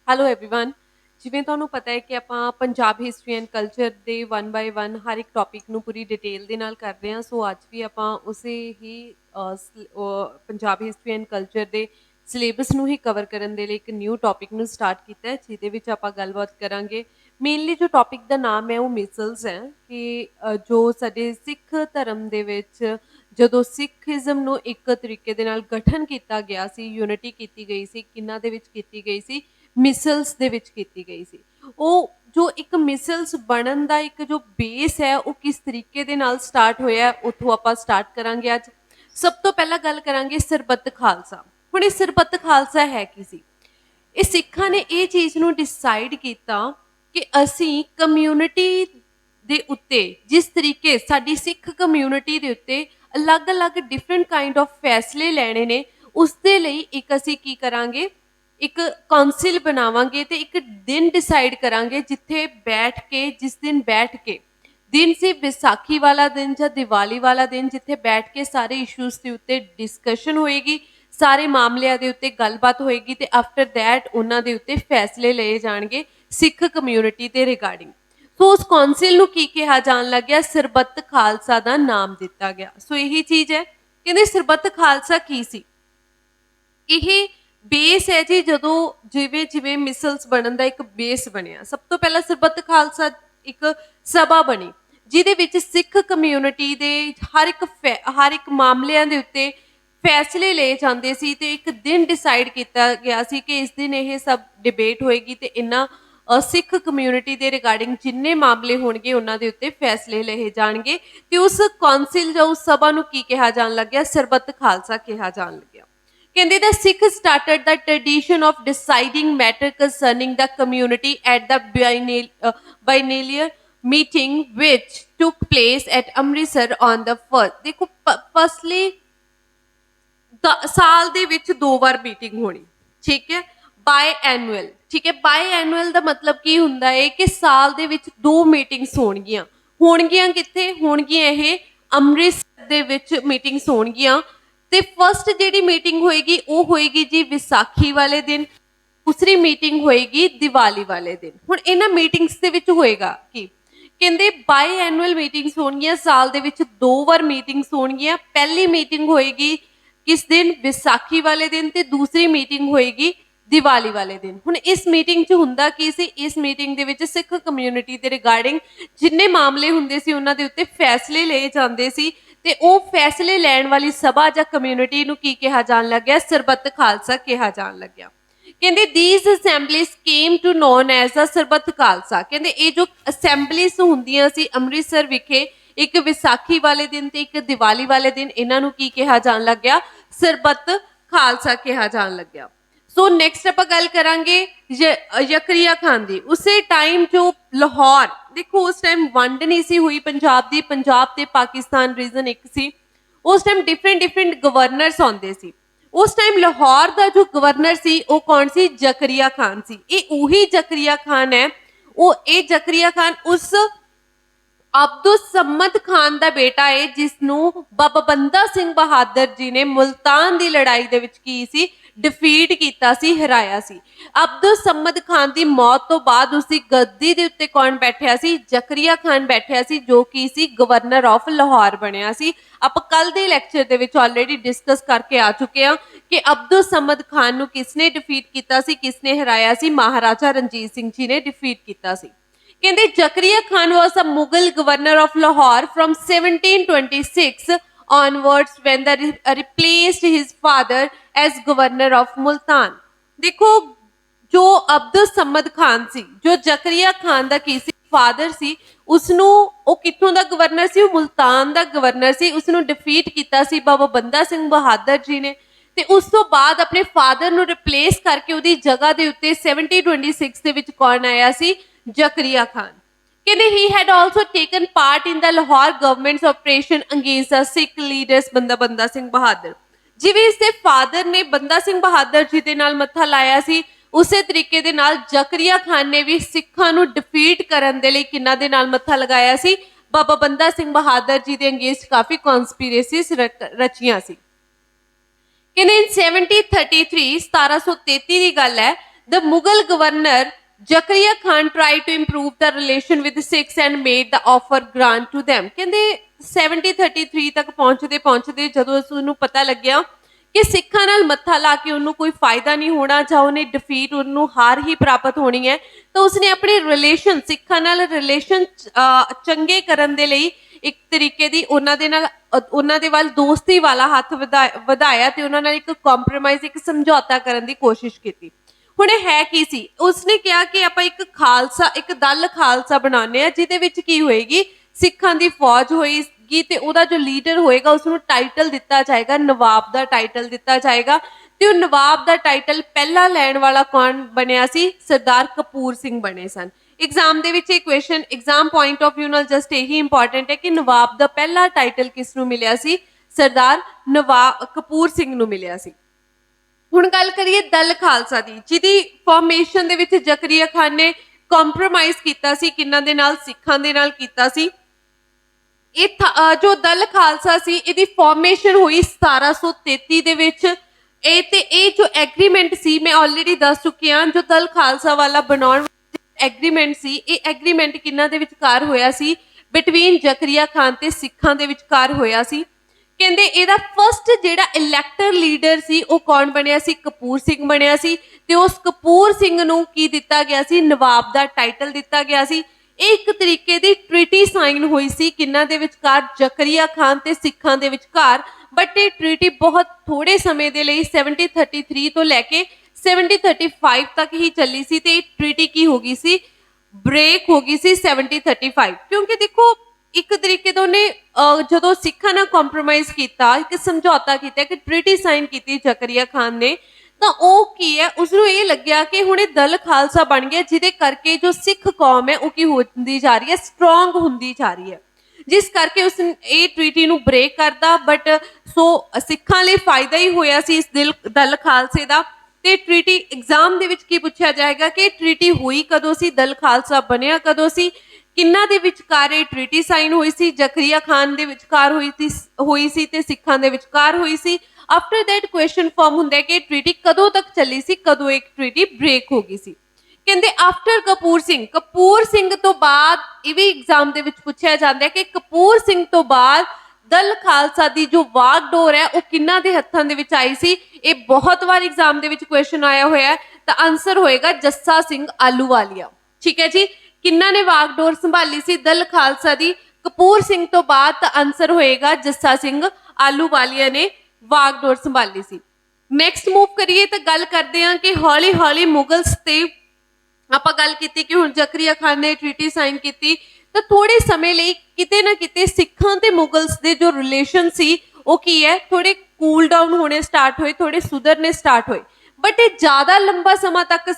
Hello everyone. ਜਿਵੇਂ ਤੁਹਾਨੂੰ ਪਤਾ ਹੈ ਕਿ ਆਪਾਂ ਪੰਜਾਬ ਹਿਸਟਰੀ ਐਂਡ ਕਲਚਰ ਦੇ 1 ਬਾਏ 1 ਹਰ ਇੱਕ ਟੌਪਿਕ ਨੂੰ ਪੂਰੀ ਡਿਟੇਲ ਦੇ ਨਾਲ ਕਰ ਰਹੇ ਹਾਂ। ਸੋ ਅੱਜ ਵੀ ਆਪਾਂ ਉਸੇ ਹੀ ਪੰਜਾਬ ਹਿਸਟਰੀ ਐਂਡ ਕਲਚਰ ਦੇ ਸਿਲੇਬਸ ਨੂੰ ਹੀ ਕਵਰ ਕਰਨ ਦੇ ਲਈ ਇੱਕ ਨਿਊ ਟੌਪਿਕ ਨੂੰ ਸਟਾਰਟ ਕੀਤਾ ਹੈ, ਜਿਹਦੇ ਵਿੱਚ ਆਪਾਂ ਗੱਲਬਾਤ ਕਰਾਂਗੇ। ਮੇਨਲੀ ਜੋ ਟੌਪਿਕ ਦਾ ਨਾਮ ਹੈ ਉਹ ਮਿਸਲਸ ਹੈ ਕਿ ਜੋ ਸਾਡੇ ਸਿੱਖ ਧਰਮ ਦੇ ਵਿੱਚ ਜਦੋਂ ਸਿੱਖਇਜ਼ਮ ਨੂੰ ਇੱਕ ਤਰੀਕੇ ਦੇ ਨਾਲ ਗਠਨ ਕੀਤਾ ਗਿਆ ਸੀ, ਯੂਨਿਟੀ ਕੀਤੀ ਗਈ ਸੀ, ਕਿਹਨਾਂ ਦੇ ਵਿੱਚ ਕੀਤੀ ਗਈ ਸੀ? ਮਿਸਲਸ ਦੇ ਵਿੱਚ ਕੀਤੀ ਗਈ ਸੀ। ਉਹ ਜੋ ਇੱਕ ਮਿਸਲਸ ਬਣਨ ਦਾ ਇੱਕ ਜੋ ਬੇਸ ਹੈ ਉਹ ਕਿਸ ਤਰੀਕੇ ਦੇ ਨਾਲ ਸਟਾਰਟ ਹੋਇਆ, ਉੱਥੋਂ ਆਪਾਂ ਸਟਾਰਟ ਕਰਾਂਗੇ ਅੱਜ। ਸਭ ਤੋਂ ਪਹਿਲਾਂ ਗੱਲ ਕਰਾਂਗੇ ਸਰਬੱਤ ਖਾਲਸਾ। ਹੁਣ ਇਹ ਸਰਬੱਤ ਖਾਲਸਾ ਹੈ ਕੀ ਸੀ? ਇਹ ਸਿੱਖਾਂ ਨੇ ਇਹ ਚੀਜ਼ ਨੂੰ ਡਿਸਾਈਡ ਕੀਤਾ ਕਿ ਅਸੀਂ ਕਮਿਊਨਿਟੀ ਦੇ ਉੱਤੇ, ਜਿਸ ਤਰੀਕੇ ਸਾਡੀ ਸਿੱਖ ਕਮਿਊਨਿਟੀ ਦੇ ਉੱਤੇ ਅਲੱਗ-ਅਲੱਗ ਡਿਫਰੈਂਟ ਕਾਈਂਡ ਆਫ ਫੈਸਲੇ ਲੈਣੇ ਨੇ, ਉਸ ਦੇ ਲਈ ਇੱਕ ਅਸੀਂ ਕੀ ਕਰਾਂਗੇ, ਇੱਕ ਕੌਂਸਿਲ ਬਣਾਵਾਂਗੇ ਤੇ ਇੱਕ ਦਿਨ ਡਿਸਾਈਡ ਕਰਾਂਗੇ ਜਿੱਥੇ ਬੈਠ ਕੇ, ਜਿਸ ਦਿਨ ਬੈਠ ਕੇ, ਦਿਨ ਸੀ ਵਿਸਾਖੀ ਵਾਲਾ ਦਿਨ ਜਾਂ ਦੀਵਾਲੀ ਵਾਲਾ ਦਿਨ, ਜਿੱਥੇ ਬੈਠ ਕੇ ਸਾਰੇ ਇਸ਼ੂਜ਼ ਦੇ ਉੱਤੇ ਡਿਸਕਸ਼ਨ ਹੋਏਗੀ, ਸਾਰੇ ਮਾਮਲਿਆਂ ਦੇ ਉੱਤੇ ਗੱਲਬਾਤ ਹੋਏਗੀ ਤੇ ਆਫਟਰ ਦੈਟ ਉਹਨਾਂ ਦੇ ਉੱਤੇ ਫੈਸਲੇ ਲਏ ਜਾਣਗੇ ਸਿੱਖ ਕਮਿਊਨਿਟੀ ਦੇ ਰਿਗਾਰਡਿੰਗ। ਸੋ ਉਸ ਕੌਂਸਿਲ ਨੂੰ ਕੀ ਕਿਹਾ ਜਾਣ ਲੱਗਿਆ? ਸਰਬੱਤ ਖਾਲਸਾ ਦਾ ਨਾਮ ਦਿੱਤਾ ਗਿਆ। ਸੋ ਇਹੀ ਚੀਜ਼ ਹੈ, ਕਹਿੰਦੇ ਸਰਬੱਤ ਖਾਲਸਾ ਕੀ ਸੀ? ਇਹ ਬੇਸ ਹੈ ਜੀ। ਜਦੋਂ ਜਿਵੇਂ ਜਿਵੇਂ ਮਿਸਲਸ ਬਣਨ ਦਾ ਇੱਕ ਬੇਸ ਬਣਿਆ, ਸਭ ਤੋਂ ਪਹਿਲਾਂ ਸਰਬੱਤ ਖਾਲਸਾ ਇੱਕ ਸਭਾ ਬਣੀ ਜਿਹਦੇ ਵਿੱਚ ਸਿੱਖ ਕਮਿਊਨਿਟੀ ਦੇ ਹਰ ਇੱਕ ਮਾਮਲਿਆਂ ਦੇ ਉੱਤੇ ਫੈਸਲੇ ਲਏ ਜਾਂਦੇ ਸੀ ਤੇ ਇੱਕ ਦਿਨ ਡਿਸਾਈਡ ਕੀਤਾ ਗਿਆ ਸੀ ਕਿ ਇਸ ਦਿਨ ਇਹ ਸਭ ਡਿਬੇਟ ਹੋਏਗੀ ਤੇ ਇਹਨਾਂ ਸਿੱਖ ਕਮਿਊਨਿਟੀ ਦੇ ਰਿਗਾਰਡਿੰਗ ਜਿੰਨੇ ਮਾਮਲੇ ਹੋਣਗੇ ਉਹਨਾਂ ਦੇ ਉੱਤੇ ਫੈਸਲੇ ਲਏ ਜਾਣਗੇ। ਤੇ ਉਸ ਕੌਂਸਿਲ ਜਾਂ ਉਸ ਸਭਾ ਨੂੰ ਕੀ ਕਿਹਾ ਜਾਣ ਲੱਗਿਆ? ਸਰਬੱਤ ਖਾਲਸਾ ਕਿਹਾ ਜਾਣ ਲੱਗਿਆ। ਕਹਿੰਦੇ the Sikh started the tradition of deciding matter concerning the community at the biennial meeting which took place at Amritsar on the first। ਦੇਖੋ ਫਸਲੀ ਸਾਲ ਦੇ ਵਿੱਚ 2 ਵਾਰ ਮੀਟਿੰਗ ਹੋਣੀ, ਠੀਕ ਹੈ, ਬਾਈ ਐਨੂਅਲ। ਠੀਕ ਹੈ, ਬਾਈ ਐਨੂਅਲ ਦਾ ਮਤਲਬ ਕੀ ਹੁੰਦਾ ਹੈ ਕਿ ਸਾਲ ਦੇ ਵਿੱਚ 2 ਮੀਟਿੰਗਸ ਹੋਣਗੀਆਂ। ਹੋਣਗੀਆਂ ਕਿੱਥੇ ਹੋਣਗੀਆਂ? ਇਹ ਅੰਮ੍ਰਿਤਸਰ ਦੇ ਵਿੱਚ ਮੀਟਿੰਗਸ ਹੋਣਗੀਆਂ। ਤੇ ਫਸਟ ਜਿਹੜੀ ਮੀਟਿੰਗ ਹੋਏਗੀ ਉਹ ਹੋਏਗੀ ਜੀ ਵਿਸਾਖੀ ਵਾਲੇ ਦਿਨ, ਦੂਸਰੀ ਮੀਟਿੰਗ ਹੋਏਗੀ ਦੀਵਾਲੀ ਵਾਲੇ ਦਿਨ। ਹੁਣ ਇਹਨਾਂ ਮੀਟਿੰਗਸ ਦੇ ਵਿੱਚ ਹੋਏਗਾ ਕੀ? ਕਹਿੰਦੇ ਬਾਈ ਐਨੂਅਲ ਮੀਟਿੰਗਸ ਹੋਣਗੀਆਂ, ਸਾਲ ਦੇ ਵਿੱਚ 2 ਵਾਰ ਮੀਟਿੰਗਸ ਹੋਣਗੀਆਂ। ਪਹਿਲੀ ਮੀਟਿੰਗ ਹੋਏਗੀ ਕਿਸ ਦਿਨ? ਵਿਸਾਖੀ ਵਾਲੇ ਦਿਨ, ਤੇ ਦੂਸਰੀ ਮੀਟਿੰਗ ਹੋਏਗੀ ਦੀਵਾਲੀ ਵਾਲੇ ਦਿਨ। ਹੁਣ ਇਸ ਮੀਟਿੰਗ 'ਚ ਹੁੰਦਾ ਕੀ ਸੀ? ਇਸ ਮੀਟਿੰਗ ਦੇ ਵਿੱਚ ਸਿੱਖ ਕਮਿਊਨਿਟੀ ਦੇ ਰਿਗਾਰਡਿੰਗ ਜਿੰਨੇ ਮਾਮਲੇ ਹੁੰਦੇ ਸੀ ਉਹਨਾਂ ਦੇ ਉੱਤੇ ਫੈਸਲੇ ਲਏ ਜਾਂਦੇ ਸੀ ਤੇ ਉਹ ਫੈਸਲੇ ਲੈਣ ਵਾਲੀ ਸਭਾ ਜਾਂ ਕਮਿਊਨਿਟੀ ਨੂੰ ਕੀ ਕਿਹਾ ਜਾਣ ਲੱਗਿਆ? ਸਰਬੱਤ ਖਾਲਸਾ ਕਿਹਾ ਜਾਣ ਲੱਗਿਆ। ਕਹਿੰਦੇ these assemblies came to known as the ਸਰਬੱਤ ਖਾਲਸਾ। ਕਹਿੰਦੇ ਇਹ ਜੋ ਅਸੈਂਬਲੀਜ਼ ਹੁੰਦੀਆਂ ਸੀ ਅੰਮ੍ਰਿਤਸਰ ਵਿਖੇ, ਇੱਕ ਵਿਸਾਖੀ ਵਾਲੇ ਦਿਨ ਤੇ ਇੱਕ ਦੀਵਾਲੀ ਵਾਲੇ ਦਿਨ, ਇਹਨਾਂ ਨੂੰ ਕੀ ਕਿਹਾ ਜਾਣ ਲੱਗਿਆ? ਸਰਬੱਤ ਖਾਲਸਾ ਕਿਹਾ ਜਾਣ ਲੱਗਿਆ। ਸੋ ਨੈਕਸਟ ਆਪਾਂ ਗੱਲ ਕਰਾਂਗੇ ਜ਼ਕਰੀਆ ਖਾਨ ਦੀ। ਉਸੇ ਟਾਈਮ ਜੋ ਲਾਹੌਰ, ਦੇਖੋ ਉਸ ਟਾਈਮ ਵੰਡ ਨਹੀਂ ਸੀ ਹੋਈ ਪੰਜਾਬ ਦੀ, ਪੰਜਾਬ ਤੇ ਪਾਕਿਸਤਾਨ ਰੀਜਨ ਇੱਕ ਸੀ। ਉਸ ਟਾਈਮ ਡਿਫਰੈਂਟ ਗਵਰਨਰਸ ਆਉਂਦੇ ਸੀ। ਉਸ ਟਾਈਮ ਲਾਹੌਰ ਦਾ ਜੋ ਗਵਰਨਰ ਸੀ ਉਹ ਕੌਣ ਸੀ? ਜ਼ਕਰੀਆ ਖਾਨ ਸੀ। ਇਹ ਉਹੀ ਜ਼ਕਰੀਆ ਖਾਨ ਹੈ, ਇਹ ਜ਼ਕਰੀਆ ਖਾਨ ਉਸ ਅਬਦੁਲ ਸਮਦ ਖਾਨ ਦਾ ਬੇਟਾ ਹੈ ਜਿਸ ਨੂੰ ਬਾਬਾ ਬੰਦਾ ਸਿੰਘ ਬਹਾਦਰ ਜੀ ਨੇ ਮੁਲਤਾਨ ਦੀ ਲੜਾਈ ਦੇ ਵਿੱਚ ਕੀ ਸੀ? ਡਿਫੀਟ ਕੀਤਾ ਸੀ, ਹਰਾਇਆ ਸੀ। ਅਬਦੁਲ ਸਮਦ ਖਾਨ ਦੀ ਮੌਤ ਤੋਂ ਬਾਅਦ ਉਸਦੀ ਗੱਦੀ ਦੇ ਉੱਤੇ ਕੌਣ ਬੈਠਿਆ ਸੀ? ਜ਼ਕਰੀਆ ਖਾਨ ਬੈਠਿਆ ਸੀ, ਜੋ ਕੀ ਸੀ? ਗਵਰਨਰ ਆਫ ਲਾਹੌਰ ਬਣਿਆ ਸੀ। ਆਪਾਂ ਕੱਲ ਦੇ ਲੈਕਚਰ ਦੇ ਵਿੱਚ ਆਲਰੇਡੀ ਡਿਸਕਸ ਕਰਕੇ ਆ ਚੁੱਕੇ ਹਾਂ ਕਿ ਅਬਦੁਲ ਸਮਦ ਖਾਨ ਨੂੰ ਕਿਸਨੇ ਡਿਫੀਟ ਕੀਤਾ ਸੀ, ਕਿਸਨੇ ਹਰਾਇਆ ਸੀ? ਮਹਾਰਾਜਾ ਰਣਜੀਤ ਸਿੰਘ ਜੀ ਨੇ ਡਿਫੀਟ ਕੀਤਾ ਸੀ। ਕਹਿੰਦੇ Zakariya Khan was a Mughal governor of Lahore from 1726 onwards when they replaced his father as governor of Multan। ਦੇਖੋ ਜੋ ਅਬਦੁਲ ਸਮਦ ਖਾਨ ਸੀ, ਜੋ ਜ਼ਕਰੀਆ ਖਾਨ ਦਾ ਕੀ ਸੀ? ਫਾਦਰ ਸੀ। ਉਸਨੂੰ ਉਹ ਕਿੱਥੋਂ ਦਾ ਗਵਰਨਰ ਸੀ? ਉਹ ਮੁਲਤਾਨ ਦਾ ਗਵਰਨਰ ਸੀ। ਉਸਨੂੰ ਡਿਫੀਟ ਕੀਤਾ ਸੀ ਬਾਬਾ ਬੰਦਾ ਸਿੰਘ ਬਹਾਦਰ ਜੀ ਨੇ ਤੇ ਉਸ ਤੋਂ ਬਾਅਦ ਆਪਣੇ ਫਾਦਰ ਨੂੰ ਰਿਪਲੇਸ ਕਰਕੇ ਉਹਦੀ ਜਗ੍ਹਾ ਦੇ ਉੱਤੇ 1726 ਦੇ ਵਿੱਚ ਕੌਣ ਆਇਆ ਸੀ? ਜ਼ਕਰੀਆ ਖਾਨ। ਕਹਿੰਦੇ he had also taken part in the Lahore government's operation against the Sikh leaders ਬੰਦਾ ਸਿੰਘ ਬਹਾਦਰ। ਜਿਵੇਂ ਇਸਦੇ ਫਾਦਰ ਨੇ ਬੰਦਾ ਸਿੰਘ ਬਹਾਦਰ ਜੀ ਦੇ ਨਾਲ ਮੱਥਾ ਲਾਇਆ ਸੀ, ਉਸੇ ਤਰੀਕੇ ਦੇ ਨਾਲ ਜ਼ਕਰੀਆ ਖਾਨ ਨੇ ਵੀ ਸਿੱਖਾਂ ਨੂੰ ਡਿਫੀਟ ਕਰਨ ਦੇ ਲਈ ਕਿਹਨਾਂ ਦੇ ਨਾਲ ਮੱਥਾ ਲਗਾਇਆ ਸੀ? ਬਾਬਾ ਬੰਦਾ ਸਿੰਘ ਬਹਾਦਰ ਜੀ ਦੇ ਅਗੇਂਸਟ ਕਾਫੀ ਕਨਸਪੀਰੇਸੀਜ਼ ਰਚੀਆਂ ਸੀ। ਕਹਿੰਦੇ in 1733 ਦੀ ਗੱਲ ਹੈ, the Mughal governor Zakariya Khan try to improve the relation with Sikhs and made the offer grant to them. कहते 1733 तक पहुंचते पहुंचते जो उसनू पता लग्या कि सिखा नाल मत्था ला के उन्होंने कोई फायदा नहीं होना जां उन्हें डिफीट उन्होंने हार ही प्राप्त होनी है, तो उसने अपने रिलेशन सिखा नाल रिलेशन चंगे करन दे लई एक तरीके दी उन्हां दे वल दोस्ती वाला हाथ वधाया ते उन्हां नाल एक कॉम्प्रोमाइज़ एक समझौता करन दी कोशिश की। हुण है की सी, उसने कहा कि आपां एक खालसा एक दल खालसा बनाने आ जिहदे विच की होएगी सिखां दी फौज होएगी ते उहदा जो लीडर होएगा उसनूं टाइटल दिता जाएगा, नवाब दा टाइटल दिता जाएगा ते उह नवाब दा टाइटल पहला लैण वाला कौन बनिया सी? सरदार कपूर सिंह बने सन। एग्जाम दे विच question exam point of view नाल जस्ट यही इंपॉर्टेंट है कि नवाब दा पहला टाइटल किसनूं मिलिया सी? सरदार नवाब कपूर सिंह नूं मिलिया सी। हुण गल करिए दल खालसा दी जिहदी फॉर्मेशन दे विच जकरिया खान ने कॉम्प्रोमाइज़ कीता सी किन्हां दे नाल? सिखां दे नाल कीता सी। जो दल खालसा सी इहदी फॉर्मेशन हुई 1733 दे विच। जो एग्रीमेंट सी मैं ऑलरेडी दस चुकी हाँ, जो दल खालसा वाला बनाउण एग्रीमेंट सी एग्रीमेंट किन्हां दे विचकार होया सी? बिटवीन जकरिया खान ते सिखां दे विचकार होया सी। कहंदे इहदा फर्स्ट जिहड़ा इलैक्टर लीडर सी वो कौन बनिया सी? कपूर सिंह बनिया सी ते उस कपूर सिंह नूं की दिता गया सी? नवाब दा टाइटल दिता गया सी। एक तरीके दी ट्रीटी साइन हुई सी किन्हां दे विचकार? जकरिया खान ते सिखां दे विचकार। बट ये ट्रीटी बहुत थोड़े समय दे लई 1733 तो लैके 1735 तक ही चली सी ते ट्रीटी की हो गई सी? ब्रेक हो गई सी 1735। क्योंकि देखो एक तरीके तो उन्हें जो सिखा ना कॉम्प्रोमाइज़ किया एक समझौता किया कि ट्रीटी साइन की जकरिया खान ने, तो वो की है उसनूं ये लग्या कि हुणे दल खालसा बन गया जिहदे करके जो सिख कौम है वो की होंदी जा रही है? स्ट्रोंग होंदी जा रही है, जिस करके उस ये ट्रीटी नूं ब्रेक करता। बट सो सिखां लई फायदा ही होया सी इस दल खालसे दा। ते ट्रीटी एग्जाम दे विच की पूछा जाएगा कि ट्रीटी हुई कदों सी? दल खालसा बनिया कदों सी? किन्ना दे विचकार ये ट्रीटी साइन हुई सी? जकरिया खान दे विचकार हुई सी ते सिखां दे विचकार हुई सी। आफ्टर दैट क्वेश्चन फॉर्म हुंदा है कि ट्रीटी कदों तक चली सी, कदों एक ट्रीटी ब्रेक हो गई सी। कहंदे आफ्टर कपूर सिंह तो बाद ये भी एग्जाम दे विच पूछा जाता है कि कपूर सिंह तो बाद दल खालसा दी जो वागडोर है वो किन्ना दे हत्थां दे विच आई सी? ये बहुत बार एग्जाम दे विच क्वेश्चन आया होया है, तो आंसर होएगा जस्सा सिंह आलूवालिया। ठीक है जी, किन्ना ने वागडोर संभाली सी दल खालसा दी? कपूर सिंह तो बाद, तो आंसर होएगा जस्सा सिंह आलूवालिया ने वागडोर संभाली सी। नैक्सट मूव करिए तो गल करते हैं कि हौली हौली मुगल्स ते आपां गल कीती कि हुण जकरिया खान ने ट्रीटी साइन की, तो थोड़े समय लिए किते ना किते सिखां ते मुगल्स दे जो रिलेशन सी वो की है थोड़े कूल डाउन होने स्टार्ट होए, थोड़े सुधरने स्टार्ट होए। बट ये ज़्यादा लंबा समय तक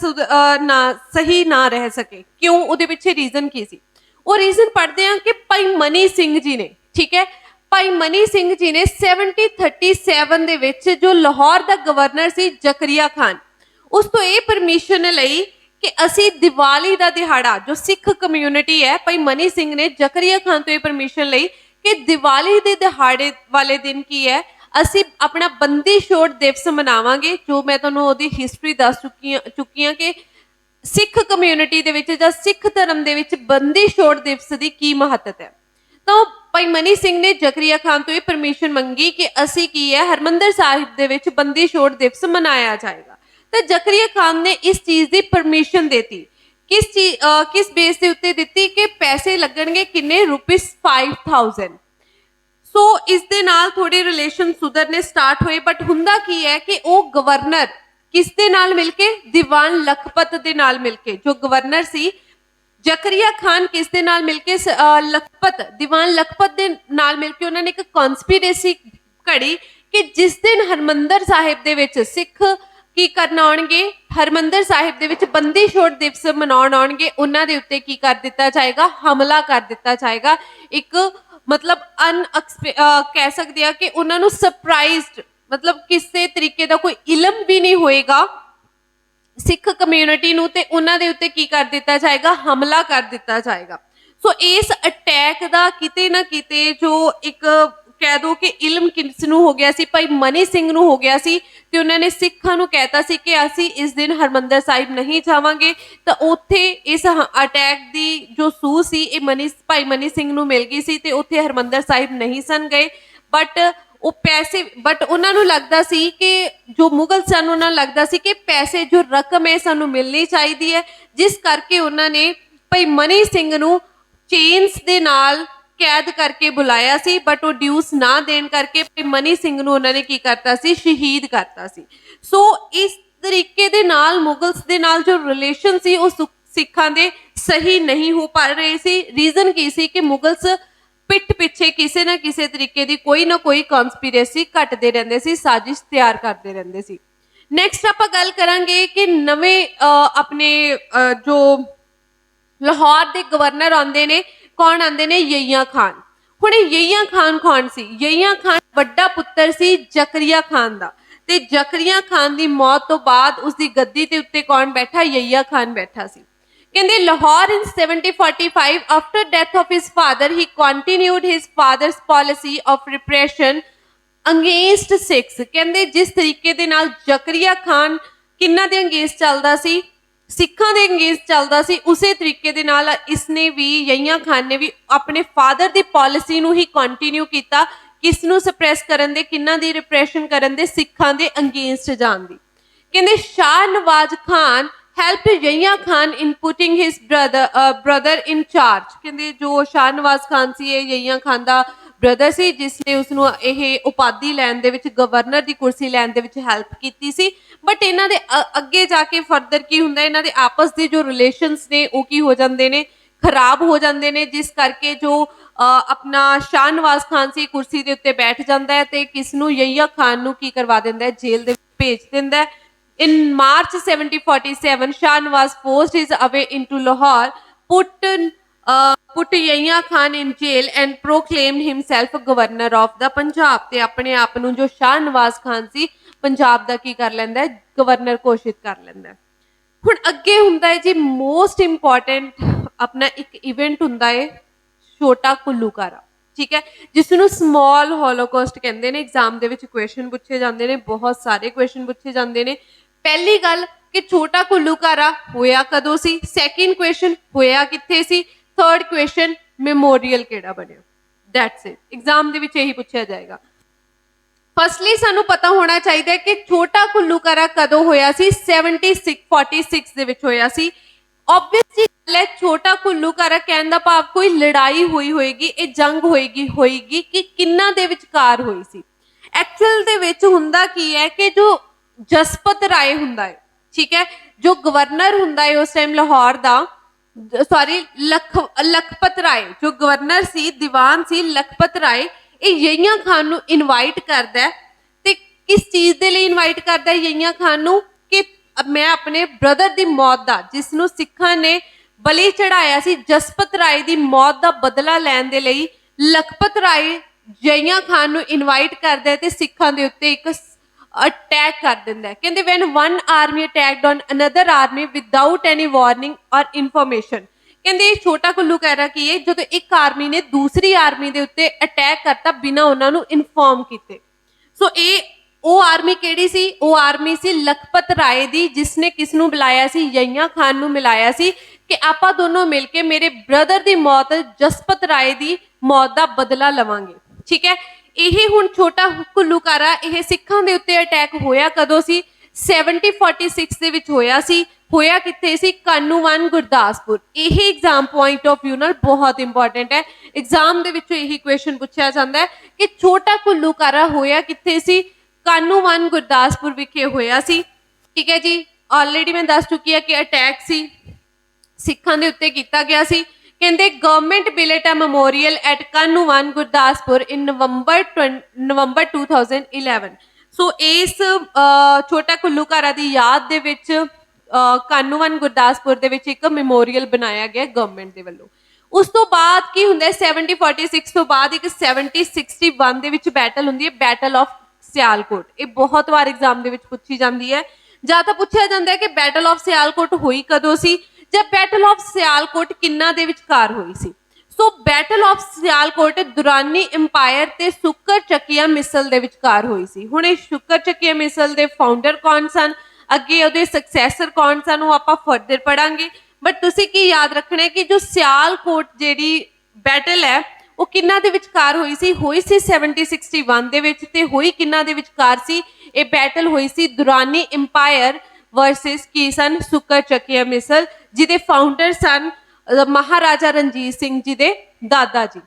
सही ना रह सके। क्यों? उहदे पिछे रीजन की सी? वो रीजन पढ़ते हैं कि भाई मनी सिंह जी ने, ठीक है, भाई मनी सिंह जी ने 1737 दे विच जो लाहौर दा गवर्नर सी जकरिया खान, उस तो ये परमिशन लई कि असी दिवाली दा दिहाड़ा जो सिख कम्यूनिटी है, भाई मनी सिंह ने जकरिया खान तो ये परमिशन लई कि दिवाली दे दिहाड़े वाले दिन की है असी अपना बंदी छोड़ दिवस मनावांगे। जो मैं तुहानूं ओहदी हिस्टरी दस चुकी हाँ कि सिख कम्यूनिटी दे विच जां सिख धर्म दे विच बंदी छोड़ दिवस की की महत्ता है। तो भाई मनी सिंह ने जकरिया खान तो ये परमिशन मंगी कि असी की है हरमंदर साहिब दे विच बंदी छोड़ दिवस मनाया जाएगा। तो जकरिया खान ने इस चीज़ की परमिशन देती। किस बेस के उत्ते दिती कि पैसे लगणगे किन्ने? ₹5000। सो इस दे नाल थोड़े रिलेशन सुधरने स्टार्ट होए। बट हुंदा की है कि वो गवर्नर किस दे नाल मिलके? दीवान लखपत दे नाल मिलके। जो गवर्नर सी जकरिया खान किस दे नाल मिलके? दीवान लखपत दे नाल मिलके उन्होंने एक कॉन्स्पिरेसी घड़ी कि जिस दिन हरमंदर साहिब दे विच सिख की करना आउणगे, हरमंदर साहिब दे विच बंदी छोड़ दिवस मनाउण आउणगे, उन्हां दे उत्ते की कर दिता जाएगा? हमला कर दिता जाएगा। एक मतलब कह सकते हैं कि उन्होंने सरप्राइज्ड, मतलब किसी तरीके का कोई इलम भी नहीं होएगा सिख कम्यूनिटी नूं ते उन्हां दे उत्ते की कर दिता जाएगा? हमला कर दिता जाएगा। सो इस अटैक का किते ना किते जो एक कह दो कि इल्म किस नूं हो गया सी, भाई मनी सिंह नूं हो गया सी ते उन्हां ने सिखां नूं कहता सी कि असीं इस दिन हरमंदर साहिब नहीं जावांगे। तां उत्थे इस अटैक दी जो सूह सी भाई मनी सिंह नूं मिल गई सी ते उत्थे हरमंदर साहिब नहीं सन गए। बट उन्हां नूं लगदा सी कि जो मुगल सन उन्हां नूं लगदा सी कि पैसे जो रकम है सानूं मिलनी चाहीदी है, जिस करके उन्हां ने भाई मनी सिंह नूं चेन्स दे नाल कैद करके बुलाया सी। बट वो ड्यूस ना देण करके भाई मनी सिंह नूं उन्हां ने की करता सी, शहीद करता सी। सो इस तरीके दे नाल मुगल्स दे नाल जो रिलेशन सी वो सिखां दे सही नहीं हो पा रहे सी। रीजन की सी कि मुगल्स पिठ पिछे किसी ना किसी तरीके की कोई ना कोई कॉन्सपीरेसी घटते रहंदे सी, साजिश तैयार करते रहंदे सी। नैक्सट आपां गल करांगे कि नवें अपने जो लाहौर के गवर्नर आते ने, कौन आते ने? यहिया खान। हुण यहिया खान कौन सी? यहिया खान वड्डा पुत्तर सी जकरिया खान दा, ते जकरिया खान की मौत तो बाद उसकी गद्दी ते उत्ते कौन बैठा? यहिया खान बैठा सी। कहते Lahore in 1745 after death of his father he continued his father's policy of repression against Sikhs। कहते जिस तरीके दे नाल जकरिया खान किन्ना दे अंगेंस्ट चलदा सी, सिखां दे अंगेंस्ट चलदा सी, उसे तरीके दे नाल इसने भी, यहिया खान ने भी अपने फादर दी पॉलिसी नूं ही कंटिन्यू कीता। किस नूं सप्रेस करन दे? किन्ना दी रिप्रेशन करन दे? सिखां दे अंगेंस्ट जान दी। कहते Shah Nawaz Khan helped Yahya Khan in putting his brother in charge। कहते जो शाह नवाज खान सी यहिया खान दा ब्रदर सी, जिसने उसनों यह उपाधि लैन दे विच, गवर्नर की कुर्सी लैन दे विच हेल्प की सी। बट इन्हां दे अगे जाके फर्दर की हुंदा, इन्हां दे आपस दे जो रिलेशनस ने वो की हो जाते हैं, खराब हो जाते हैं, जिस करके जो अपना शाह नवाज खान सी कुर्सी के उत्ते बैठ जाता है तो किसनों? यहिया खान नूं की करवा दिंदा है? जेल दे भेज दिंदा है। In March 1747, Shah Nawaz forced his way into Lahore, put Yahya Khan in jail and proclaimed himself governor of the Punjab। ते अपने आप नूं जो शाह नवाज खान सी पंजाब दा की कर लैंदा है? गवर्नर घोषित कर लैंदा है। हुण अगे हुंदा है जी मोस्ट इंपॉर्टेंट अपना एक इवेंट हुंदा है छोटा कुल्लूकारा, ठीक है, जिसनों स्मॉल होलोकॉस्ट कहते हैं। एग्जाम दे विच क्वेश्चन पूछे जाते हैं, बहुत सारे क्वेश्चन पूछे जाते हैं। पहली गल कि छोटा कुल्लूकारा होया कदों सी? सैकेंड क्वेश्चन होया कित्थे सी? थर्ड क्वेश्चन मेमोरीअल केड़ा बनया? That's it. एग्जाम दे विच यही पूछा जाएगा। फर्स्टली सानू पता होना चाहिए कि छोटा कुल्लूकारा कदों होया सी? 1746 दे विच होया सी। ऑब्वियसली गल है, छोटा कुल्लूकारा कहने दा भाव कोई लड़ाई हुई होएगी, ये जंग होएगी कि किन्ना दे विचकार होई सी। एक्चुअल दे विच हुंदा की है कि जो जसपत राय हुंदा है, ठीक है, जो गवर्नर हुंदा है उस टाइम लाहौर दा, सॉरी लखपत राय जो गवर्नर सी, दीवान सी लखपत राय, ये यहिया खान नूं इनवाइट करदा है। ते किस चीज़ दे लई इनवाइट करदा है यहिया खान नूं? कि मैं अपने ब्रदर दी मौत दा, जिसनों सिखां ने बलि चढ़ाया सी, जसपत राय दी मौत दा बदला लैण दे लई लखपत राय यहिया खान नूं इनवाइट करदा है ते सिखां दे उत्ते एक अटैक कर दिंदा है। कहते when one army attacked on another army without any warning or information। कहते छोटा कुल्लूकारा की है जो एक आर्मी ने दूसरी आर्मी के उत्ते अटैक करता बिना उन्होंने इनफॉर्म किए। सो ये वो आर्मी केड़ी सी? वो आर्मी सी लखपत राय दी, जिसने किसनों बुलाया सी? यहिया खान नूं मिलाया सी कि आपां दोनों मिलके मेरे ब्रदर की मौत, जसपत राय की मौत का बदला लवांगे, ठीक है। यही हुण छोटा कुल्लूकारा यह सिखां दे उत्ते अटैक होया कदों सी? 1746 दे विच होया सी। होया कित्थे सी? कानूवान गुरदासपुर। यही एग्जाम पॉइंट ऑफ व्यू नाल बहुत इंपॉर्टेंट है। एग्जाम दे विचों यही क्वेश्चन पूछा जाता है कि छोटा कुल्लूकारा होया कित्थे सी? कानूवान गुरदासपुर विखे होया सी, ठीक है जी। ऑलरेडी मैं दस चुकी है कि अटैक सी सिखां दे उत्ते कीता गया सी। कहते government built a memorial at Kahnuwan Gurdaspur in November 2011। So इस छोटा कुल्लूकारा की याद दे विच कानूवान गुरदासपुर दे विच एक मेमोरीअल बनाया गया गवर्नमेंट के वलों। उस तो बाद की हुंदा है 1746 तो बाद एक 1761 दे विच बैटल हुंदी है, बैटल ऑफ सियालकोट। ये बहुत बार एग्जाम दे विच पूछी जाती है। ਜਾਂ ਤਾਂ ਪੁੱਛਿਆ ਜਾਂਦਾ ਹੈ कि बैटल ऑफ सियालकोट हुई कदों सी, ਜਾਂ बैटल ऑफ सियालकोट किन्ना दे विचकार हुई सी। So battle of Sialkot Durrani empire ਤੇ ਸ਼ੁਕਰ ਚੱਕੀਆ ਮਿਸਲ ਦੇ ਵਿਚਕਾਰ ਹੋਈ ਸੀ। ਹੁਣ ਇਹ ਸ਼ੁਕਰ ਚੱਕੀਆ ਮਿਸਲ ਦੇ ਫਾਊਂਡਰ ਕੌਣ ਸਨ, ਅੱਗੇ ਉਹਦੇ ਸਕਸੈਸਰ ਕੌਣ ਸਨ, ਉਹ ਆਪਾਂ ਫਰਦਰ ਪੜਾਂਗੇ। ਬਟ ਤੁਸੀਂ ਕੀ ਯਾਦ ਰੱਖਣਾ ਹੈ ਕਿ ਜੋ ਸਿਆਲਕੋਟ ਜਿਹੜੀ ਬੈਟਲ ਹੈ ਉਹ ਕਿੰਨਾ ਦੇ ਵਿਚਕਾਰ ਹੋਈ ਸੀ 1761 ਦੇ ਵਿੱਚ, ਤੇ ਹੋਈ ਕਿੰਨਾ ਦੇ ਵਿਚਕਾਰ ਸੀ ਇਹ ਬੈਟਲ ਹੋਈ ਸੀ ਦੁਰਾਨੀ ਇੰਪਾਇਰ ਵਰਸਸ ਕੀ ਸਨ ਸ਼ੁਕਰ ਚੱਕੀਆ ਮਿਸਲ, ਜਿਹਦੇ ਫਾਊਂਡਰ ਸਨ ਮਹਾਰਾਜਾ ਰਣਜੀਤ ਸਿੰਘ ਜੀ ਦੇ ਦਾਦਾ ਜੀ।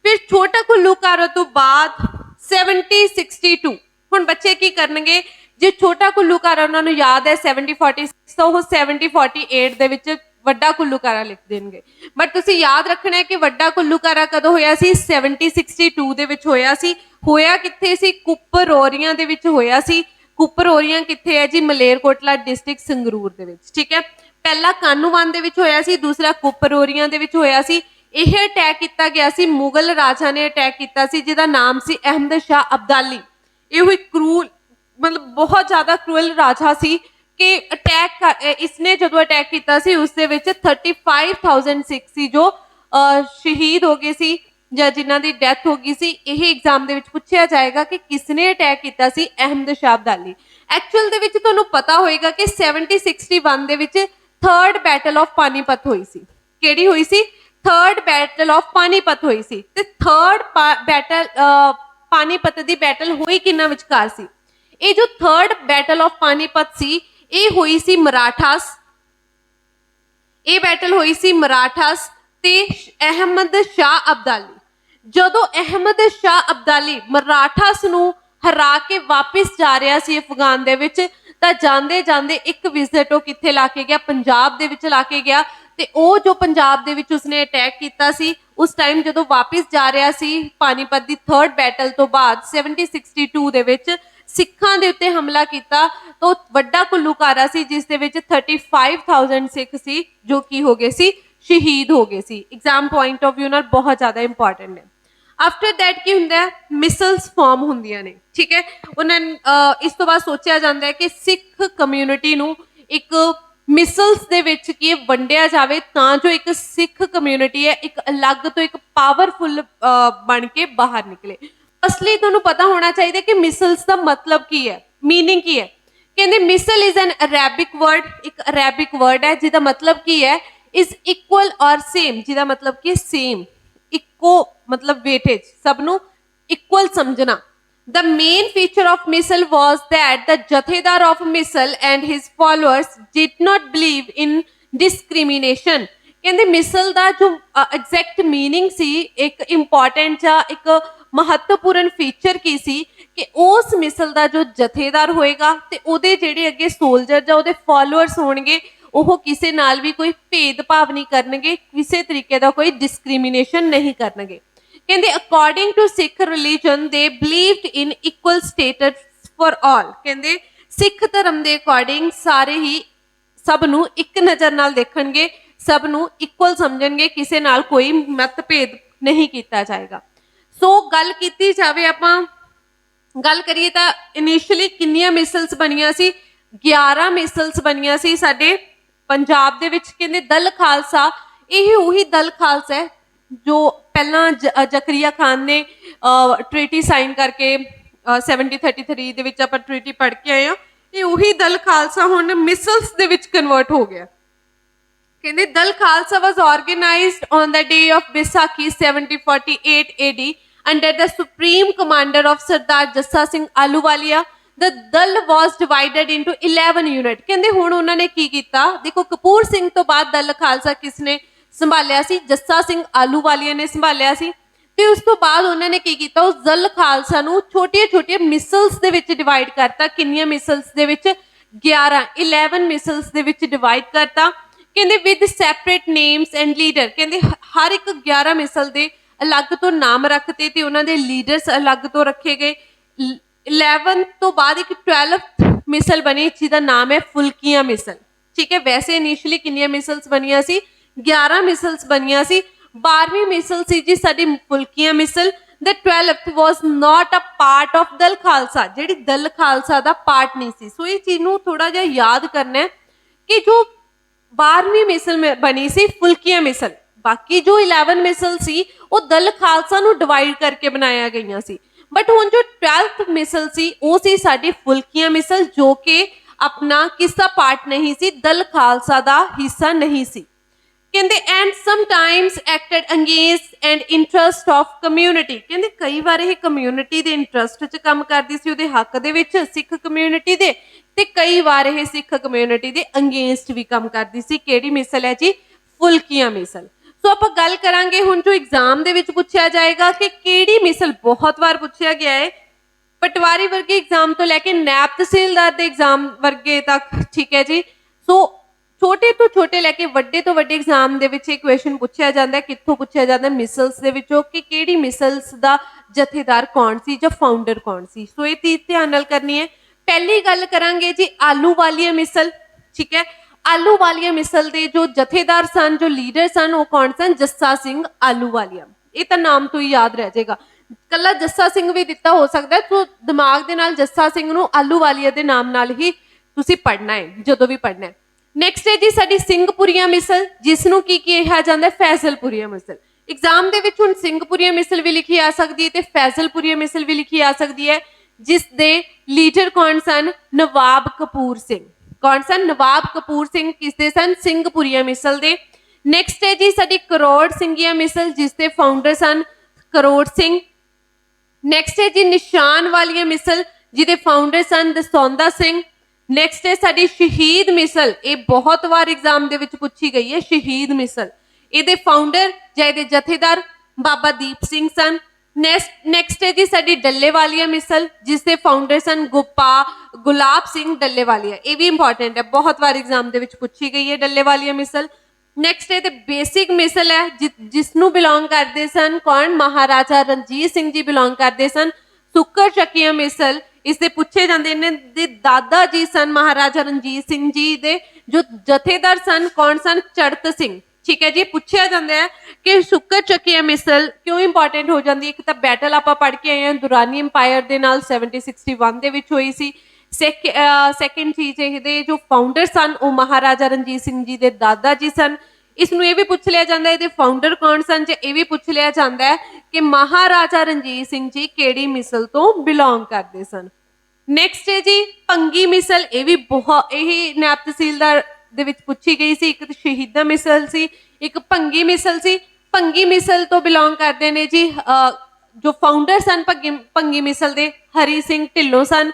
ਫਿਰ ਛੋਟਾ ਘੁੱਲੂਘਾਰਾ ਤੋਂ ਬਾਅਦ 1762 ਹੁਣ ਬੱਚੇ ਕੀ ਕਰਨਗੇ, ਜੇ ਛੋਟਾ ਘੁੱਲੂਘਾਰਾ ਉਹਨਾਂ ਨੂੰ ਯਾਦ ਹੈ 1746 ਤਾਂ ਉਹ 1748 ਦੇ ਵਿੱਚ ਵੱਡਾ ਘੁੱਲੂਘਾਰਾ ਲਿਖ ਦੇਣਗੇ। ਬਟ ਤੁਸੀਂ ਯਾਦ ਰੱਖਣਾ ਹੈ ਕਿ ਵੱਡਾ ਘੁੱਲੂਘਾਰਾ ਕਦੋਂ ਹੋਇਆ ਸੀ 1762 ਦੇ ਵਿੱਚ ਹੋਇਆ ਸੀ। ਹੋਇਆ ਕਿੱਥੇ ਸੀ, ਕੁਪਰੋਰੀਆਂ ਦੇ ਵਿੱਚ ਹੋਇਆ ਸੀ। ਕੁਪਰੋਰੀਆਂ ਕਿੱਥੇ ਹੈ ਜੀ, ਮਲੇਰਕੋਟਲਾ ਡਿਸਟ੍ਰਿਕਟ ਸੰਗਰੂਰ ਦੇ ਵਿੱਚ, ਠੀਕ ਹੈ। ਪਹਿਲਾ ਕਾਨੂੰਵਾਨ ਦੇ ਵਿੱਚ ਹੋਇਆ ਸੀ, ਦੂਸਰਾ ਕੁਪਰੋਰੀਆਂ ਦੇ ਵਿੱਚ ਹੋਇਆ ਸੀ। ਇਹ ਅਟੈਕ ਕੀਤਾ ਗਿਆ ਸੀ, ਮੁਗਲ ਰਾਜਾ ਨੇ ਅਟੈਕ ਕੀਤਾ ਸੀ ਜਿਹਦਾ ਨਾਮ ਸੀ ਅਹਿਮਦ ਸ਼ਾਹ ਅਬਦਾਲੀ। ਇਹ ਹੋਈ ਕਰੂਲ ਮਤਲਬ ਬਹੁਤ ਜ਼ਿਆਦਾ ਕਰੂਅਲ ਰਾਜਾ ਸੀ ਕਿ ਇਸਨੇ ਜਦੋਂ ਅਟੈਕ ਕੀਤਾ ਸੀ ਉਸ ਦੇ ਵਿੱਚ 35,000 ਸਿੱਖ ਸੀ ਜੋ ਸ਼ਹੀਦ ਹੋ ਗਏ ਸੀ ਜਾਂ ਜਿਨ੍ਹਾਂ ਦੀ ਡੈਥ ਹੋ ਗਈ ਸੀ। ਇਹ ਐਗਜ਼ਾਮ ਦੇ ਵਿੱਚ ਪੁੱਛਿਆ ਜਾਏਗਾ ਕਿ ਕਿਸਨੇ ਅਟੈਕ ਕੀਤਾ ਸੀ, ਅਹਿਮਦ ਸ਼ਾਹ ਅਬਦਾਲੀ। ਐਕਚੁਅਲ ਦੇ ਵਿੱਚ ਤੁਹਾਨੂੰ ਪਤਾ ਹੋਏਗਾ ਕਿ 1761 ਦੇ ਵਿੱਚ ਥਰਡ ਬੈਟਲ ਆਫ ਪਾਨੀਪਤ ਹੋਈ ਸੀ। ਕਿਹੜੀ ਹੋਈ ਸੀ, ਥਰਡ ਬੈਟਲ ਆਫ ਪਾਨੀਪਤ ਹੋਈ ਸੀ। ਤੇ ਥਰਡ ਬੈਟਲ ਪਾਨੀਪਤ ਦੀ ਬੈਟਲ ਹੋਈ ਕਿੰਨਾ ਵਿਚਕਾਰ ਸੀ, ਇਹ ਜੋ ਥਰਡ ਬੈਟਲ ਆਫ ਪਾਨੀਪਤ ਸੀ ਇਹ ਹੋਈ ਸੀ ਮਰਾਠਾਸ। ਇਹ ਬੈਟਲ ਹੋਈ ਸੀ ਮਰਾਠਾਸ ਤੇ ਅਹਿਮਦ ਸ਼ਾਹ ਅਬਦਾਲੀ। ਜਦੋਂ ਅਹਿਮਦ ਸ਼ਾਹ ਅਬਦਾਲੀ ਮਰਾਠਾਸ ਨੂੰ ਹਰਾ ਕੇ ਵਾਪਿਸ ਜਾ ਰਿਹਾ ਸੀ ਅਫਗਾਨ ਦੇ ਵਿੱਚ, ਤਾਂ ਜਾਂਦੇ ਜਾਂਦੇ ਇੱਕ ਵਿਜ਼ਿਟ ਉਹ ਕਿੱਥੇ ਲਾ ਕੇ ਗਿਆ, ਪੰਜਾਬ ਦੇ ਵਿੱਚ ਲਾ ਕੇ ਗਿਆ। ਤੇ ਉਹ ਜੋ ਪੰਜਾਬ ਦੇ ਵਿੱਚ ਉਸਨੇ ਅਟੈਕ ਕੀਤਾ ਸੀ ਉਸ ਟਾਈਮ ਜਦੋਂ ਵਾਪਿਸ ਜਾ ਰਿਹਾ ਸੀ ਪਾਨੀਪਤ ਦੀ ਥਰਡ ਬੈਟਲ ਤੋਂ ਬਾਅਦ 1762 ਦੇ ਵਿੱਚ ਸਿੱਖਾਂ ਦੇ ਉੱਤੇ ਹਮਲਾ ਕੀਤਾ ਤਾਂ ਵੱਡਾ ਘੁੱਲੂਘਾਰਾ ਸੀ ਜਿਸ ਦੇ ਵਿੱਚ 35,000 ਸਿੱਖ ਸੀ ਜੋ ਕੀ ਹੋ ਗਏ ਸੀ, ਸ਼ਹੀਦ ਹੋ ਗਏ ਸੀ। ਐਗਜ਼ਾਮ ਪੁਆਇੰਟ ਆਫ ਵਿਊ ਨਾਲ ਬਹੁਤ ਜ਼ਿਆਦਾ ਇੰਪੋਰਟੈਂਟ ਹੈ। ਆਫਟਰ ਦੈਟ ਕੀ ਹੁੰਦਾ ਹੈ, ਮਿਸਲਸ ਫਾਰਮ ਹੁੰਦੀਆਂ ਨੇ, ਠੀਕ ਹੈ। ਉਹਨਾਂ ਇਸ ਤੋਂ ਬਾਅਦ ਸੋਚਿਆ ਜਾਂਦਾ ਹੈ ਕਿ ਸਿੱਖ ਕਮਿਊਨਿਟੀ ਨੂੰ ਇੱਕ ਮਿਸਲਸ ਦੇ ਵਿੱਚ ਕੀ ਵੰਡਿਆ ਜਾਵੇ ਤਾਂ ਜੋ ਇੱਕ ਸਿੱਖ ਕਮਿਊਨਿਟੀ ਹੈ ਇੱਕ ਅਲੱਗ ਤੋਂ ਇੱਕ ਪਾਵਰਫੁਲ ਬਣ ਕੇ ਬਾਹਰ ਨਿਕਲੇ। ਅਸਲੀ ਤੁਹਾਨੂੰ ਪਤਾ ਹੋਣਾ ਚਾਹੀਦਾ ਕਿ ਮਿਸਲਸ ਦਾ ਮਤਲਬ ਕੀ ਹੈ, ਮੀਨਿੰਗ ਕੀ ਹੈ। ਕਹਿੰਦੇ ਮਿਸਲ ਇਜ਼ ਐਨ ਅਰੈਬਿਕ ਵਰਡ, ਇੱਕ ਅਰੈਬਿਕ ਵਰਡ ਹੈ ਜਿਹਦਾ ਮਤਲਬ ਕੀ ਹੈ ਇਜ਼ ਇਕੁਅਲ ਔਰ ਸੇਮ, ਜਿਹਦਾ ਮਤਲਬ ਕੀ ਸੇਮ, ਇੱਕੋ ਮਤਲਬ ਵੇਟੇਜ, ਸਭ ਨੂੰ ਇਕੁਅਲ ਸਮਝਣਾ। The main feature of Misl was that the Jathedar of Misl and his followers did not believe in discrimination. ਕਹਿੰਦੇ ਮਿਸਲ ਦਾ ਜੋ ਐਗਜ਼ੈਕਟ ਮੀਨਿੰਗ ਸੀ, ਇੱਕ ਇੰਪੋਰਟੈਂਟ ਜਾਂ ਇੱਕ ਮਹੱਤਵਪੂਰਨ ਫੀਚਰ ਕੀ ਸੀ ਕਿ ਉਸ ਮਿਸਲ ਦਾ ਜੋ ਜਥੇਦਾਰ ਹੋਏਗਾ ਤੇ ਉਹਦੇ ਜਿਹੜੇ ਅੱਗੇ ਸੋਲਜਰ ਜਾਂ ਉਹਦੇ ਫਾਲੋਅਰਸ ਹੋਣਗੇ ਉਹ ਕਿਸੇ ਨਾਲ ਵੀ ਕੋਈ ਭੇਦਭਾਵ ਨਹੀਂ ਕਰਨਗੇ, ਕਿਸੇ ਤਰੀਕੇ ਦਾ ਕੋਈ ਡਿਸਕ੍ਰਿਮੀਨੇਸ਼ਨ ਨਹੀਂ ਕਰਨਗੇ। ਕਹਿੰਦੇ ਅਕੋਰਡਿੰਗ ਟੂ ਸਿੱਖ ਰਿਲੀਜਨ ਦੇ ਬਿਲੀਵਡ ਇਨ ਇਕੁਅਲ ਸਟੇਟਸ ਫॉर ਆਲ। ਕਹਿੰਦੇ ਸਿੱਖ ਧਰਮ ਦੇ ਅਕੋਰਡਿੰਗ ਸਾਰੇ ਹੀ ਸਭ ਨੂੰ ਇੱਕ ਨਜ਼ਰ ਨਾਲ ਦੇਖਣਗੇ, ਸਭ ਨੂੰ ਇਕੁਅਲ ਸਮਝਣਗੇ, ਕਿਸੇ ਨਾਲ ਕੋਈ ਮਤਭੇਦ ਨਹੀਂ ਕੀਤਾ ਜਾਏਗਾ। ਸੋ ਗੱਲ ਕੀਤੀ ਜਾਵੇ, ਆਪਾਂ ਗੱਲ ਕਰੀਏ ਤਾਂ ਇਨੀਸ਼ੀਅਲੀ ਕਿੰਨੀਆਂ ਮਿਸਲਸ ਬਣੀਆਂ ਸੀ, 11 ਮਿਸਲਸ ਬਣੀਆਂ ਸੀ ਸਾਡੇ ਪੰਜਾਬ ਦੇ ਵਿੱਚ। ਕਹਿੰਦੇ ਦਲ ਖਾਲਸਾ, ਇਹ ਉਹੀ ਦਲ ਖਾਲਸਾ ਹੈ ਜੋ ਪਹਿਲਾਂ ਜ਼ਕਰੀਆ ਖਾਨ ਨੇ ਟ੍ਰੀਟੀ ਸਾਈਨ ਕਰਕੇ 1733 ਦੇ ਵਿੱਚ ਆਪਾਂ ਟ੍ਰੀਟੀ ਪੜ੍ਹ ਕੇ ਆਏ ਹਾਂ। ਇਹ ਉਹੀ ਦਲ ਖਾਲਸਾ ਹੁਣ ਮਿਸਲਸ ਦੇ ਵਿੱਚ ਕਨਵਰਟ ਹੋ ਗਿਆ। ਕਹਿੰਦੇ Dal Khalsa was organized on the day of Vaisakhi 1748 AD under the supreme commander of Sardar Jassa Singh Ahluwalia. The Dal was divided into 11 unit. ਕਹਿੰਦੇ ਹੁਣ ਉਹਨਾਂ ਨੇ ਕੀ ਕੀਤਾ, ਦੇਖੋ ਕਪੂਰ ਸਿੰਘ ਤੋਂ ਬਾਅਦ ਦਲ ਖਾਲਸਾ ਕਿਸਨੇ ਸੰਭਾਲਿਆ ਸੀ, ਜੱਸਾ ਸਿੰਘ ਆਲੂਵਾਲੀਆ ਨੇ ਸੰਭਾਲਿਆ ਸੀ। ਤੇ ਉਸ ਤੋਂ ਬਾਅਦ ਉਹਨਾਂ ਨੇ ਕੀ ਕੀਤਾ, ਉਸ ਦਲ ਖਾਲਸਾ ਨੂੰ ਛੋਟੀਆਂ ਛੋਟੀਆਂ ਮਿਸਲਸ ਦੇ ਵਿੱਚ ਡਿਵਾਈਡ ਕਰਤਾ। ਕਿੰਨੀਆਂ ਮਿਸਲਸ ਦੇ ਵਿੱਚ, 11 ਮਿਸਲਸ ਦੇ ਵਿੱਚ ਡਿਵਾਈਡ ਕਰਤਾ। ਕਹਿੰਦੇ with separate names and leader. ਕਹਿੰਦੇ ਹਰ ਇੱਕ 11 ਮਿਸਲ ਦੇ ਅਲੱਗ ਤੋਂ ਨਾਮ ਰੱਖਤੇ ਤੇ ਉਹਨਾਂ ਦੇ ਲੀਡਰਸ ਅਲੱਗ ਤੋਂ ਰੱਖੇ ਗਏ। 11 ਤੋਂ ਬਾਅਦ ਇੱਕ 12th ਮਿਸਲ ਬਣੀ ਜਿਹਦਾ ਨਾਮ ਹੈ ਫੁਲਕੀਆਂ ਮਿਸਲ, ਠੀਕ ਹੈ। ਵੈਸੇ ਇਨੀਸ਼ੀਅਲੀ ਕਿੰਨੀਆਂ ਮਿਸਲਸ ਬਣੀਆਂ ਸੀ, 11 ਮਿਸਲਸ ਬਣੀਆਂ ਸੀ। 12ਵੀਂ ਮਿਸਲ ਸੀ ਜੀ ਸਾਡੀ Phulkian Misl. The 12th was not a part of Dal Khalsa, ਜਿਹੜੀ ਦਲ ਖਾਲਸਾ ਦਾ ਪਾਰਟ ਨਹੀਂ ਸੀ। ਸੋ ਇਹ ਚੀਜ਼ ਨੂੰ ਥੋੜਾ ਜਿਹਾ ਯਾਦ ਕਰਨਾ ਹੈ ਕਿ ਜੋ 12ਵੀਂ ਮਿਸਲ ਬਣੀ ਸੀ ਫੁਲਕੀਆਂ ਮਿਸਲ, बाकी जो 11 मिसल सी वो दल खालसा नूं डिवाइड करके बनाया गईयां सी। बट हुण जो 12th मिसल सी वो सी साडी फुल्कियां मिसल, जो कि अपना किसा पार्ट नहीं सी, दल खालसा दा हिस्सा नहीं सी। कहते and sometimes acted against and interest of community, कहते कई बार ये कम्यूनिटी के इंटरस्ट च काम करती सी, उहदे हक दे विच सिख कम्यूनिटी दे, ते कई बार ये सिख कम्यूनिटी के अगेंस्ट भी काम करती सी। किहड़ी मिसल है जी? फुल्कियां मिसल। सो आपां गल करांगे हुण जो एग्जाम दे विच पुछया जाएगा कि किहड़ी मिसल, बहुत बार पूछा गया है पटवारी वर्गे एग्जाम तो लैके नैब तहसीलदार के एग्जाम वर्गे तक, ठीक है जी। सो छोटे तो छोटे लैके वड्डे तो वड्डे एग्जाम दे विच एक क्वेश्चन पूछा जाता है, कित्थों पूछा जाता है? मिसल्स दे विचों कि किहड़ी मिसल्स दा जथेदार कौन सी जां फाउंडर कौन सी। सो ये चीज ध्यान नाल करनी है। पहली गल करांगे जी आलू वालिया मिसल, ठीक है। आलू वालिया मिसल दे जो जथेदार सन, जो लीडर सन, वो कौन सन? जस्सा सिंह आलू वालिया। ये तो नाम तो ही याद रह जाएगा, कला जस्सा सिंह भी दिता हो सकता है, तो दिमाग दे नाल जस्सा सिंह नूं आलू वालिया दे नाम नाल ही तुसीं पढ़ना है जदों भी पढ़ना है। नैक्सट है जी साडी सिंहपुरिया मिसल, जिसनों की कहा जाता है फैजलपुरिया मिसल। एग्जाम दे विच हुण सिंहपुरिया मिसल भी लिखी आ सकती है ते फैजलपुरिया मिसल भी लिखी आ सकती है, जिस दे लीडर कौन सन? नवाब कपूर सिंह। कौन सन? नवाब कपूर सिंह किसदे सन? सिंहपुरिया मिसल दे। नैक्सट है जी साडी करोड़ सिंघिया मिसल, जिसके फाउंडर सन करोड़ सिंह। नैक्सट है जी निशान वालिया मिसल, जिहदे फाउंडर सन दसौंदा सिंह। नैक्सट है साडी शहीद मिसल, ये बहुत बार एग्जाम दे विच पूछी गई है। शहीद मिसल, ये फाउंडर जां इहदे जथेदार बाबा दीप सिंह सन। नैक्सट है जी साडी डल्ले वालिया मिसल, जिसके फाउंडर सन गुलाब सिंह डल्ले वालिया। ये भी इंपॉर्टेंट है, बहुत बार एग्जाम दे विच पूछी गई है डल्ले वालिया मिसल। नैक्सट है बेसिक मिसल है, जिसनों बिलोंग करते सन कौन? महाराजा रणजीत सिंह जी बिलोंग करते सन। सुकर चकिया मिसल, इससे पूछे जाते हैं दे दादा जी सन महाराजा रणजीत सिंह जी दे, जो जथेदार सन कौन सन? चड़त सिंह, ठीक है जी। पूछा जाता है कि सुकर चकिया मिसल क्यों इंपॉर्टेंट हो जाती है? एक तो बैटल आप पढ़ के आए हैं दुरानी अंपायर दे नाल 1761 दे विच होई सी। सैकेंड चीज ये जो फाउंडर सन वो महाराजा रणजीत सिंह जी के दादा जी सन। इसनूं ये भी पूछ लिया जाता है ये फाउंडर कौन सन, जे ये भी पूछ लिया जाता है कि महाराजा रणजीत सिंह जी केड़ी मिसल तो बिलोंग करते सन। नैक्सट है जी भंगी मिसल, ये भी बहुत यही नैब तहसीलदार दे विच पूछी गई सी। एक शहीदा मिसल सी, एक भंगी मिसल सी। भंगी मिसल तो बिलोंग करते हैं जी जो फाउंडर सन भंगी मिसल दे हरी सिंह ढिल्लों सन।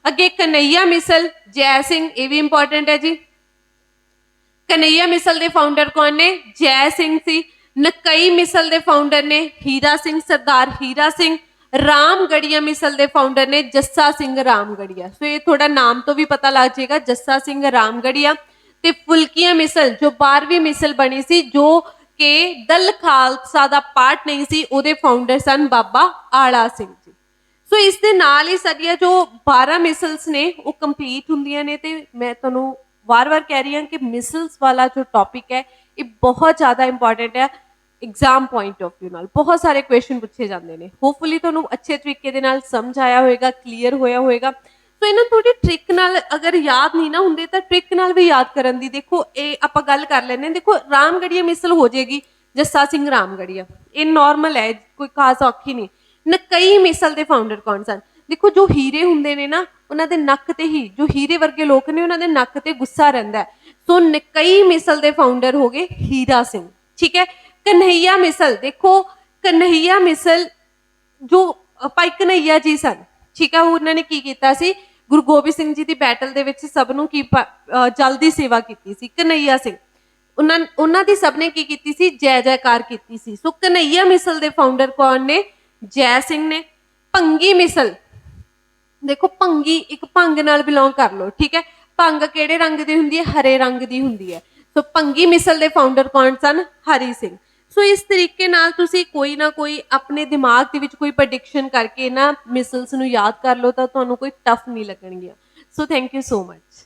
अगे कन्हैया मिसल जय सिंह, ये भी इंपॉर्टेंट है जी। कन्हैया मिसल के फाउंडर कौन ने? जय सिंह सी। नकई मिसल के फाउंडर ने हीरा सिंह, सरदार हीरा सिंह। रामगढ़िया मिसल के फाउंडर ने जस्सा सिंह रामगढ़िया। सो ये थोड़ा नाम तो भी पता लग जाएगा, जस्सा सिंह रामगढ़िया। ते फुल्कियां मिसल जो 12वीं मिसल बनी सी, जो कि दल खालसा दा पार्ट नहीं सी, उहदे फाउंडर सन बाबा आला सिंह जी। सो इस दे नाल ही साडियां जो 12 मिसल्स ने वो कंप्लीट हुंदियां ने। ते मैं तुहानूं वार-वार कह रही हूँ कि मिसल्स वाला जो टॉपिक है ये बहुत ज़्यादा इंपॉर्टेंट है एग्जाम पॉइंट ऑफ व्यू नाल। बहुत सारे क्वेश्चन पूछे जाते हैं। होपफुली तुहानूं अच्छे तरीके दे नाल समझ आया होएगा, क्लीयर होया होएगा। तो इन्हां थोड़ी ट्रिक नाल अगर याद नहीं ना हुंदे तो ट्रिक नाल भी याद करन दी। देखो ये आपां गल कर लैंदे हां। देखो रामगढ़िया मिसल हो जाएगी, जस्सा सिंह रामगढ़िया, ये नॉर्मल है, कोई खास औखी नहीं। नकई मिसल के फाउंडर कौन सन? देखो जो हीरे हुंदे ने ना उन्होंने नक ते ही, जो हीरे वर्गे लोग ने उन्होंने नक ते गुस्सा रहिंदा है। सो नकई मिसल के फाउंडर हो गए हीरा सिंह, ठीक है। कन्हैया मिसल, देखो कन्हैया मिसल जो भाई कन्हैया जी सन, ठीक है, उन्होंने की कीता सी? गुरु गोबिंद सिंह जी की बैटल दे विच सबनों की जल्दी सेवा की सी। कन्हैया सिंह उन्हां दी सबने की कीती सी? जय जयकार की सी। सो कन्हैया मिसल के फाउंडर कौन ने? जय सिंह ने। भंगी मिसल, देखो भंगी एक भंग नाल बिलोंग कर लो, ठीक है। भंग किहड़े रंग दी हुंदी है? हरे रंग दी हुंदी है। सो भंगी मिसल के फाउंडर कौन सन? हरी सिंह। सो इस तरीके नाल तुसी कोई ना कोई अपने दिमाग दे विच कोई प्रडिक्शन करके ना मिसल्स नूं याद कर लो, तो तुहानूं कोई टफ नहीं लगणगियां। So thank you so much.